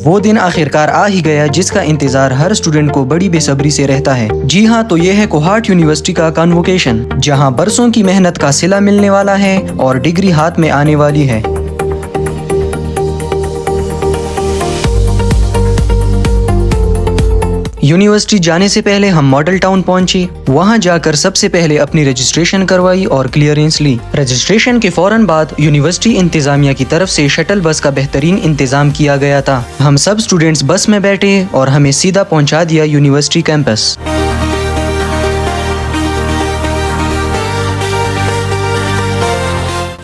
वो दिन आखिरकार आ ही गया जिसका इंतजार हर स्टूडेंट को बड़ी बेसब्री से रहता है। जी हाँ, तो ये है कोहाट यूनिवर्सिटी का कन्वोकेशन, जहाँ बरसों की मेहनत का सिला मिलने वाला है और डिग्री हाथ में आने वाली है। यूनिवर्सिटी जाने से पहले हम मॉडल टाउन पहुंचे। वहां जाकर सबसे पहले अपनी रजिस्ट्रेशन करवाई और क्लियरेंस ली। रजिस्ट्रेशन के फौरन बाद यूनिवर्सिटी इंतजामिया की तरफ से शटल बस का बेहतरीन इंतजाम किया गया था। हम सब स्टूडेंट्स बस में बैठे और हमें सीधा पहुंचा दिया यूनिवर्सिटी कैंपस।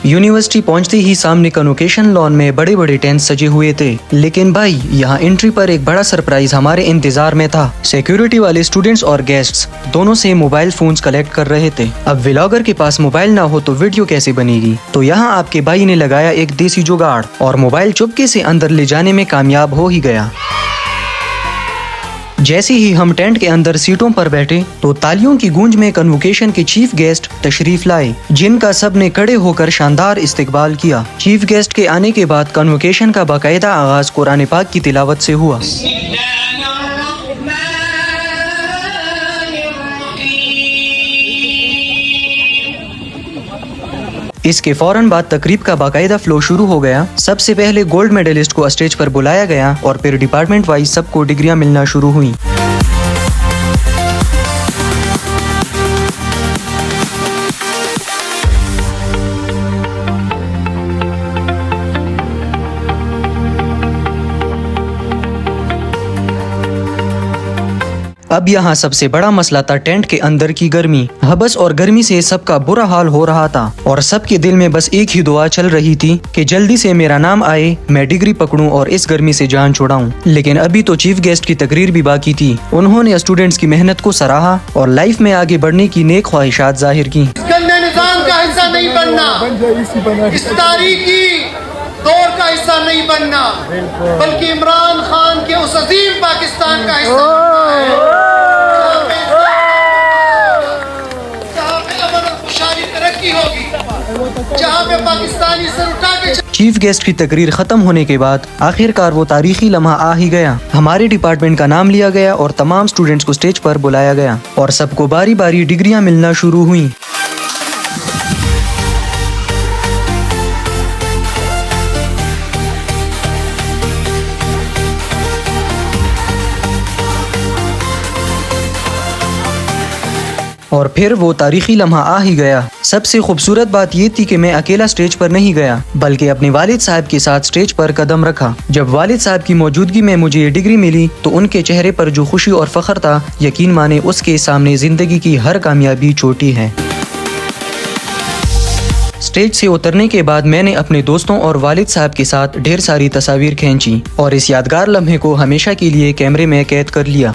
यूनिवर्सिटी पहुंचते ही सामने कन्वोकेशन लॉन में बड़े बड़े टेंट सजे हुए थे, लेकिन भाई यहाँ एंट्री पर एक बड़ा सरप्राइज हमारे इंतजार में था। सिक्योरिटी वाले स्टूडेंट्स और गेस्ट्स दोनों से मोबाइल फोन्स कलेक्ट कर रहे थे। अब व्लॉगर के पास मोबाइल ना हो तो वीडियो कैसे बनेगी, तो यहाँ आपके भाई ने लगाया एक देसी जुगाड़ और मोबाइल चुपके से अंदर ले जाने में कामयाब हो ही गया। जैसे ही हम टेंट के अंदर सीटों पर बैठे तो तालियों की गूंज में कन्वोकेशन के चीफ गेस्ट तशरीफ लाए, जिनका सबने खड़े होकर शानदार इस्तकबाल किया। चीफ गेस्ट के आने के बाद कन्वोकेशन का बाकायदा आगाज कुरान पाक की तिलावत से हुआ। इसके फौरन बाद तकरीब का बाकायदा फ्लो शुरू हो गया। सबसे पहले गोल्ड मेडलिस्ट को स्टेज पर बुलाया गया और फिर डिपार्टमेंट वाइज सबको डिग्रियां मिलना शुरू हुई। अब यहाँ सबसे बड़ा मसला था टेंट के अंदर की गर्मी। हबस और गर्मी से सबका बुरा हाल हो रहा था और सबके दिल में बस एक ही दुआ चल रही थी कि जल्दी से मेरा नाम आए, मैं डिग्री पकड़ूं और इस गर्मी से जान छुड़ाऊं। लेकिन अभी तो चीफ गेस्ट की तकरीर भी बाकी थी। उन्होंने स्टूडेंट्स की मेहनत को सराहा और लाइफ में आगे बढ़ने की नेक ख्वाहिशात जाहिर की। निजाम का हिस्सा नहीं बनना, इस तारीखी दौर का हिस्सा नहीं बनना, बल्कि इमरान खान के उस अजीम पाकिस्तान का हिस्सा बनना है, जहाँ पे अमन और खुशहाली तरक्की होगी, जहाँ पे पाकिस्तानी सर उठा के। चीफ गेस्ट की तकरीर खत्म होने के बाद आखिरकार वो तारीखी लम्हा आ ही गया। हमारे डिपार्टमेंट का नाम लिया गया और तमाम स्टूडेंट्स को स्टेज पर बुलाया गया और सबको बारी बारी डिग्रियां मिलना शुरू हुई। और फिर वो तारीखी लम्हा आ ही गया। सबसे खूबसूरत बात ये थी कि मैं अकेला स्टेज पर नहीं गया, बल्कि अपने वालिद साहब के साथ स्टेज पर कदम रखा। जब वालिद साहब की मौजूदगी में मुझे ये डिग्री मिली तो उनके चेहरे पर जो खुशी और फख्र था, यकीन माने उसके सामने जिंदगी की हर कामयाबी छोटी है। स्टेज से उतरने के बाद मैंने अपने दोस्तों और वालिद साहब के साथ ढेर सारी तस्वीर खींची और इस यादगार लम्हे को हमेशा के लिए कैमरे में कैद कर लिया।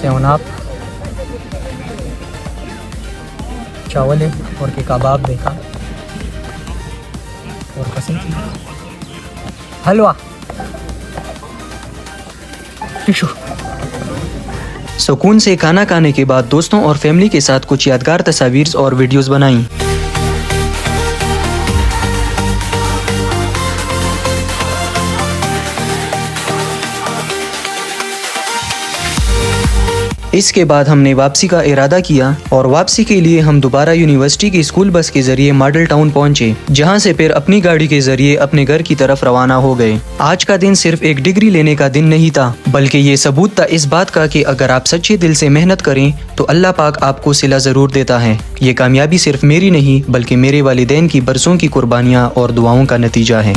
सेवन-अप चावल और के कबाब देखा और कसी हलवा टिशू। सुकून से खाना खाने के बाद दोस्तों और फैमिली के साथ कुछ यादगार तस्वीर और वीडियोस बनाई। इसके बाद हमने वापसी का इरादा किया और वापसी के लिए हम दोबारा यूनिवर्सिटी की स्कूल बस के जरिए मॉडल टाउन पहुंचे, जहां से फिर अपनी गाड़ी के जरिए अपने घर की तरफ रवाना हो गए। आज का दिन सिर्फ एक डिग्री लेने का दिन नहीं था, बल्कि ये सबूत था इस बात का कि अगर आप सच्चे दिल से मेहनत करें तो अल्लाह पाक आपको सिला जरूर देता है। ये कामयाबी सिर्फ मेरी नहीं बल्कि मेरे वालिदैन की बरसों की कुर्बानियाँ और दुआओं का नतीजा है।